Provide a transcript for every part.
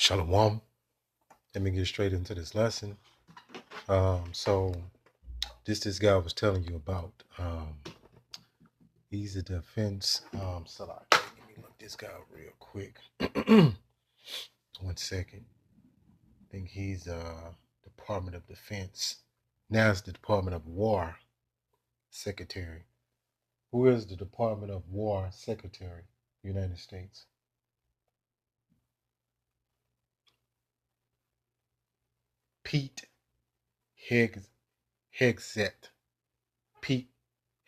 Shalom. Let me get straight into this lesson. So this guy was telling you about. He's a defense. Salah. Let me look this guy up real quick. 1 second. I think he's Department of Defense. Now it's the Department of War Secretary. Who is the Department of War Secretary, United States? Pete Hegseth. Pete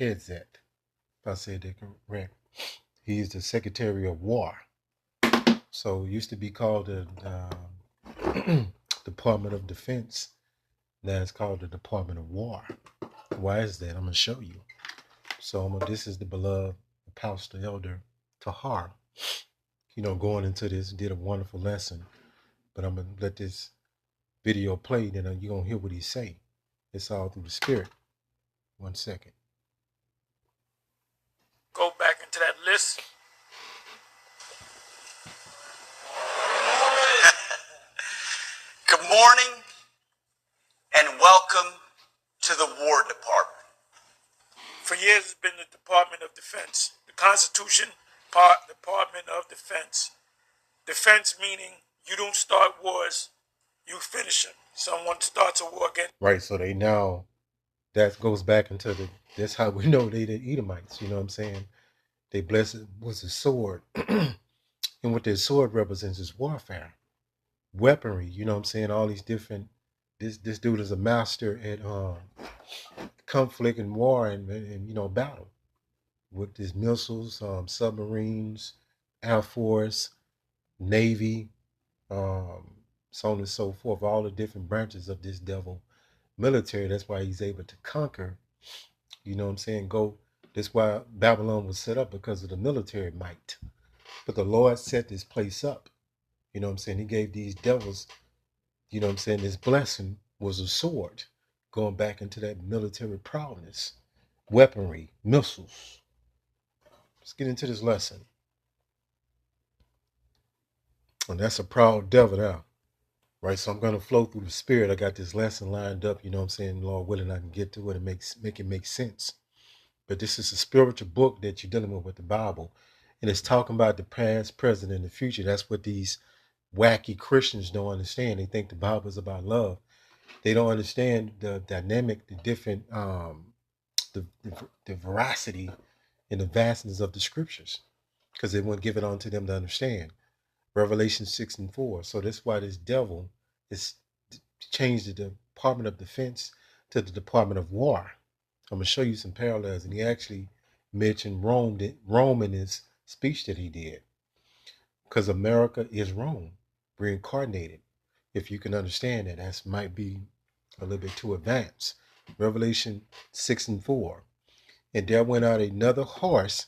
Hegseth. If I said that correct. He's the Secretary of War. So it used to be called the Department of Defense. Now it's called the Department of War. Why is that? I'm going to show you. So this is the beloved Apostle Elder Tahar. Going into this, did a wonderful lesson. But I'm going to let this video play, then you're going to hear what he say. It's all through the Spirit. 1 second. Go back into that list. Good morning and welcome to the War Department. For years, it's been the Department of Defense. The Constitution, Department of Defense. Defense meaning you don't start wars, you finish them. Someone starts a war again. Right, so they now, that goes back into that's how we know they the Edomites, you know what I'm saying? They blessed was a sword. And what their sword represents is warfare. Weaponry, you know what I'm saying? All these different, this dude is a master at conflict and war and battle with his missiles, submarines, Air Force, Navy, so on and so forth, all the different branches of this devil military. That's why he's able to conquer, you know what I'm saying? That's why Babylon was set up, because of the military might. But the Lord set this place up. You know what I'm saying? He gave these devils, you know what I'm saying, this blessing was a sword, going back into that military prowess, weaponry, missiles. Let's get into this lesson. And that's a proud devil now, right? So I'm going to flow through the Spirit. I got this lesson lined up, you know what I'm saying? Lord willing, I can get to it and make it make sense. But this is a spiritual book that you're dealing with the Bible. And it's talking about the past, present, and the future. That's what these wacky Christians don't understand. They think the Bible is about love. They don't understand the dynamic, the different, the veracity and the vastness of the scriptures, because they won't give it on to them to understand. Revelation 6:4. So that's why this devil is changed the Department of Defense to the Department of War. I'm going to show you some parallels. And he actually mentioned Rome in his speech that he did, because America is Rome reincarnated. If you can understand that, that might be a little bit too advanced. Revelation 6:4. And there went out another horse.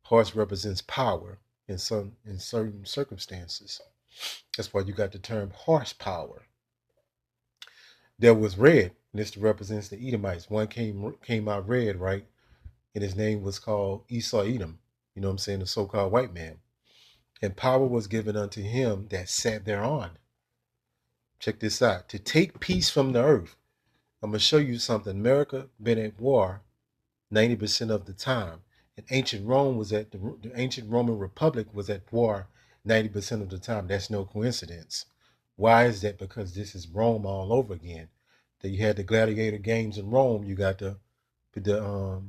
Horse represents power in certain circumstances. That's why you got the term horsepower. There was red, and this represents the Edomites. One came out red, right? And his name was called Esau Edom. You know what I'm saying? The so-called white man. And power was given unto him that sat thereon. Check this out. To take peace from the earth. I'm going to show you something. America been at war 90% of the time. And ancient Rome was the ancient Roman Republic was at war 90% of the time. That's no coincidence. Why is that? Because this is Rome all over again. That you had the gladiator games in Rome. You got the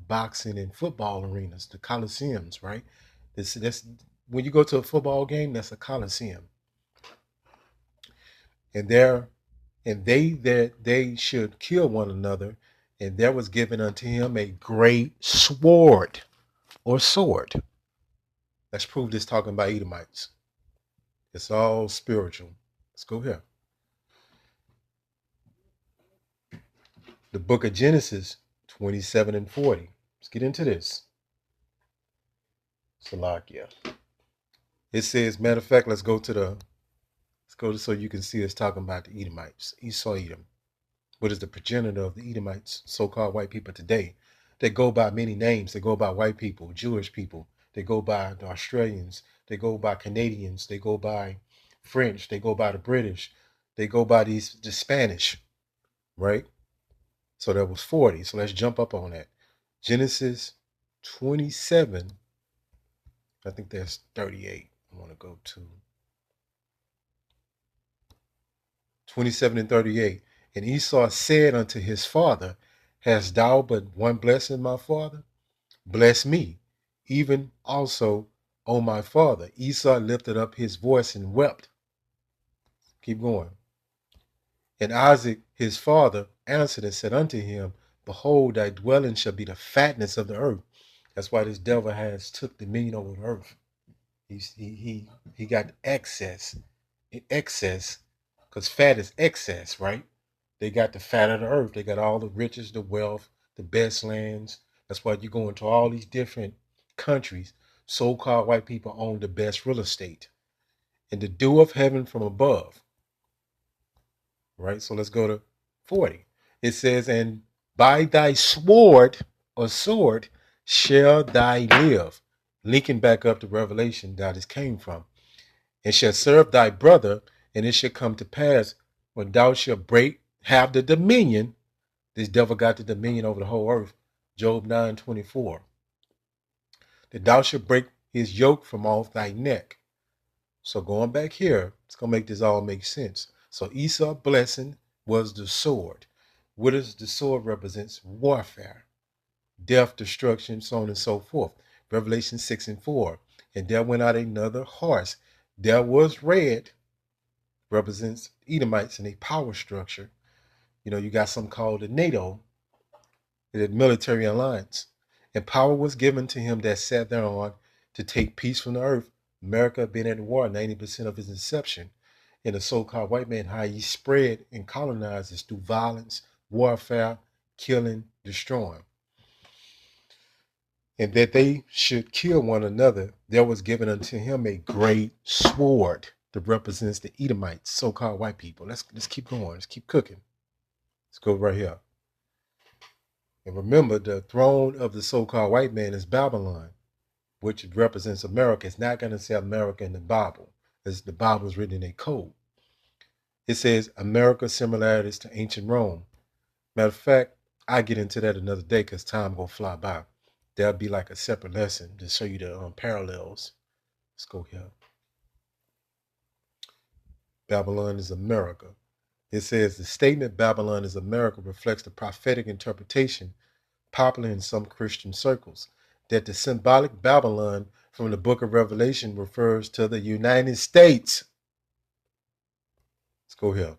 boxing and football arenas, the coliseums, right? That's when you go to a football game, that's a coliseum. And they should kill one another, and there was given unto him a great sword or sword. Let's prove this talking about Edomites. It's all spiritual. Let's go here. The book of Genesis 27:40. Let's get into this. Salakia. It says, matter of fact, let's go so you can see us talking about the Edomites. Esau Edom. What is the progenitor of the Edomites, so-called white people today? They go by many names. They go by white people, Jewish people. They go by the Australians. They go by Canadians. They go by French. They go by the British. They go by the Spanish, right? So that was 40. So let's jump up on that. Genesis 27. I think that's 38. I want to go to 27 and 38. And Esau said unto his father, hast thou but one blessing, my father? Bless me, even also, O my father. Esau lifted up his voice and wept. Keep going. And Isaac his father answered and said unto him, behold, thy dwelling shall be the fatness of the earth. That's why this devil has took dominion over the earth. He got excess, because fat is excess, right? They got the fat of the earth. They got all the riches, the wealth, the best lands. That's why you go into all these different countries. So-called white people own the best real estate. And the dew of heaven from above. Right? So let's go to 40. It says, and by thy sword or sword shall thy live. Linking back up to Revelation that this came from. And shall serve thy brother, and it shall come to pass when thou shalt have the dominion. This devil got the dominion over the whole earth. Job 9:24. That thou shalt break his yoke from off thy neck. So going back here, it's going to make this all make sense. So Esau's blessing was the sword. What does the sword represents? Warfare, death, destruction, so on and so forth. Revelation 6:4. And there went out another horse. There was red, represents Edomites in a power structure. You know, you got something called the NATO, the military alliance. And power was given to him that sat thereon to take peace from the earth. America been at war 90% of its inception. And the so-called white man, how he spread and colonized is through violence, warfare, killing, destroying. And that they should kill one another, there was given unto him a great sword that represents the Edomites, so-called white people. Let's keep going. Let's keep cooking. Let's go right here. And remember, the throne of the so-called white man is Babylon, which represents America. It's not going to say America in the Bible, as the Bible is written in a code. It says America similarities to ancient Rome. Matter of fact, I get into that another day because time will fly by. That'll be like a separate lesson to show you the parallels. Let's go here. Babylon is America. It says the statement Babylon is America reflects the prophetic interpretation popular in some Christian circles that the symbolic Babylon from the book of Revelation refers to the United States. Let's go here.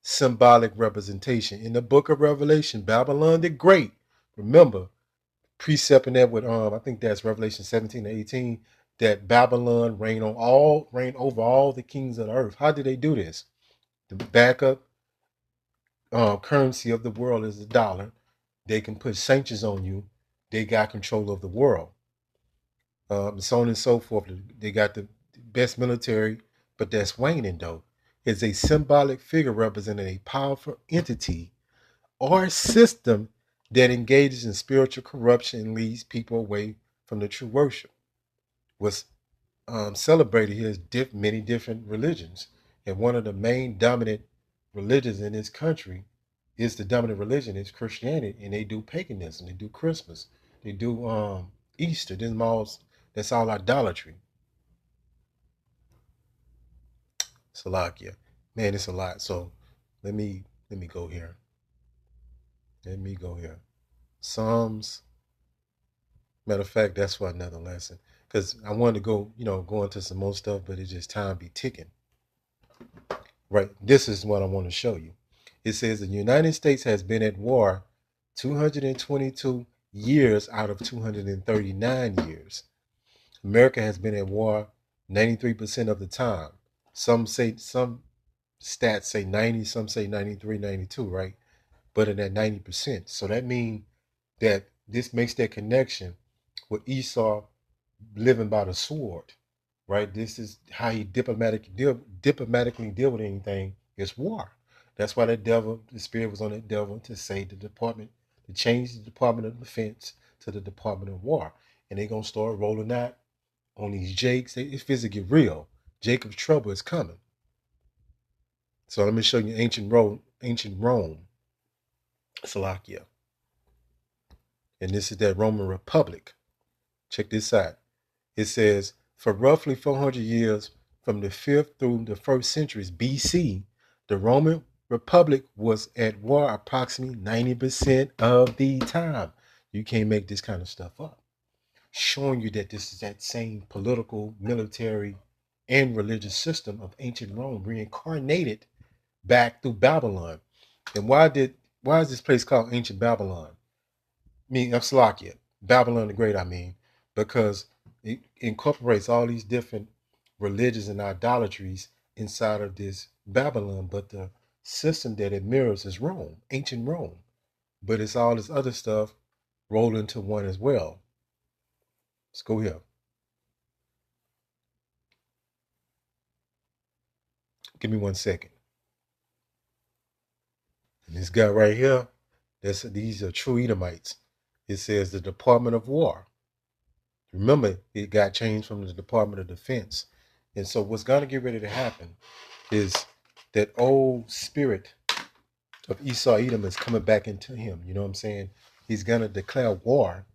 Symbolic representation. In the book of Revelation, Babylon the Great, remember, precepting that with I think that's Revelation 17-18, that Babylon reign over all the kings of the earth. How did they do this? The backup currency of the world is the dollar. They can put sanctions on you. They got control of the world. So on and so forth. They got the best military, but that's waning though. It's a symbolic figure representing a powerful entity or system that engages in spiritual corruption and leads people away from the true worship. Was celebrated here is many different religions. And one of the main dominant religions in this country is the dominant religion is Christianity, and they do paganism, they do Christmas, they do Easter. That's all idolatry. Salakia. Man, it's a lot. So let me go here. Let me go here. Psalms. Matter of fact, that's for another lesson. Because I wanted to go into some more stuff, but it's just time be ticking. Right. This is what I want to show you. It says the United States has been at war 222 years out of 239 years. America has been at war 93% of the time. Some stats say 90, some say 93, 92, right? But in that 90%. So that means that this makes that connection with Esau living by the sword, right? This is how he diplomatically deal with anything. It's war. That's why the spirit was on that devil to say to change the Department of Defense to the Department of War. And they're going to start rolling out on these Jakes. It's physically real. Jacob's trouble is coming. So let me show you ancient Rome, Slovakia. And this is that Roman Republic. Check this out. It says, for roughly 400 years, from the 5th through the 1st centuries BC, the Roman Republic was at war approximately 90% of the time. You can't make this kind of stuff up. Showing you that this is that same political, military, and religious system of ancient Rome reincarnated back through Babylon. And why is this place called ancient Babylon? Slovakia, Babylon the Great, because it incorporates all these different religions and idolatries inside of this Babylon, but the system that it mirrors is Rome, ancient Rome. But it's all this other stuff rolled into one as well. Let's go here. Give me 1 second. And this guy right here, these are true Edomites. It says the Department of War. Remember, it got changed from the Department of Defense. And so what's going to get ready to happen is that old spirit of Esau Edom is coming back into him. You know what I'm saying? He's going to declare war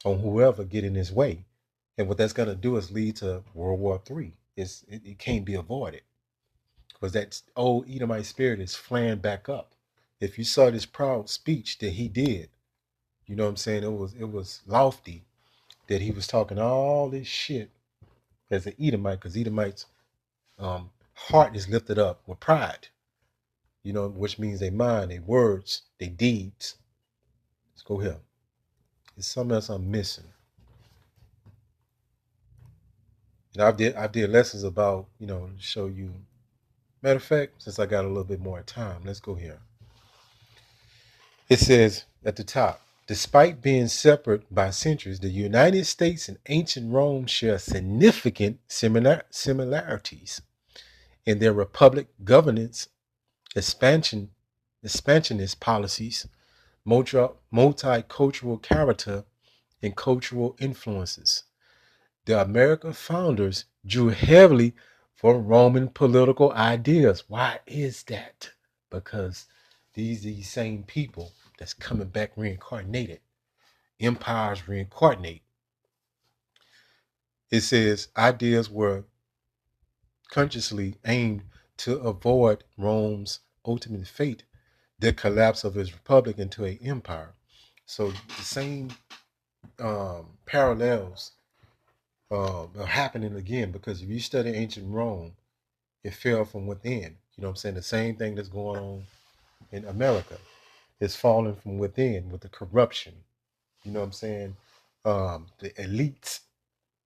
on whoever get in his way. And what that's going to do is lead to World War III. It can't be avoided because that old Edomite spirit is flaring back up. If you saw this proud speech that he did, you know what I'm saying? It was lofty that he was talking all this shit as an Edomite, because Edomites' heart is lifted up with pride, you know, which means their mind, their words, their deeds. Let's go here. There's something else I'm missing. And I did lessons about, show you. Matter of fact, since I got a little bit more time, let's go here. It says at the top, despite being separate by centuries, the United States and ancient Rome share significant similarities in their republic governance, expansionist policies, multicultural character, and cultural influences. The American founders drew heavily from Roman political ideas. Why is that? Because these same people that's coming back reincarnated. Empires reincarnate. It says ideas were consciously aimed to avoid Rome's ultimate fate, the collapse of his republic into an empire. So the same parallels are happening again, because if you study ancient Rome, it fell from within. You know what I'm saying? The same thing that's going on in America is falling from within with the corruption. You know what I'm saying? The elites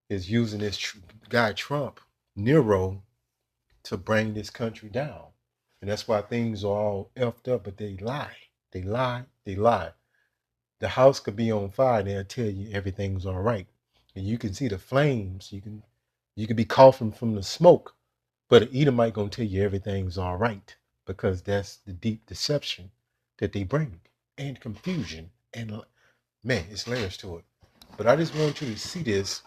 is using this guy Trump, Nero, to bring this country down. And that's why things are all effed up, but they lie. They lie. They lie. The house could be on fire and they'll tell you everything's all right. And you can see the flames. You can be coughing from the smoke, but an Edomite gonna tell you everything's all right, because that's the deep deception that they bring, and confusion, and man, it's layers to it. But I just want you to see this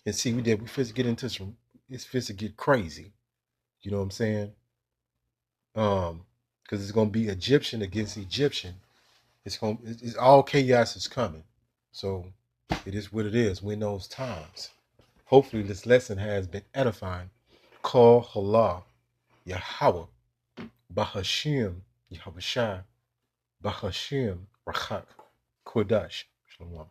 and see that we first get into some. It's first to get crazy. You know what I'm saying? Because it's gonna be Egyptian against Egyptian. It's all chaos is coming. So it is what it is. We're in those times. Hopefully, this lesson has been edifying. Call Allah, Yahweh, Bahashim, Yahweh Shai, Bahashim, Rachak, Kodash. Shalom.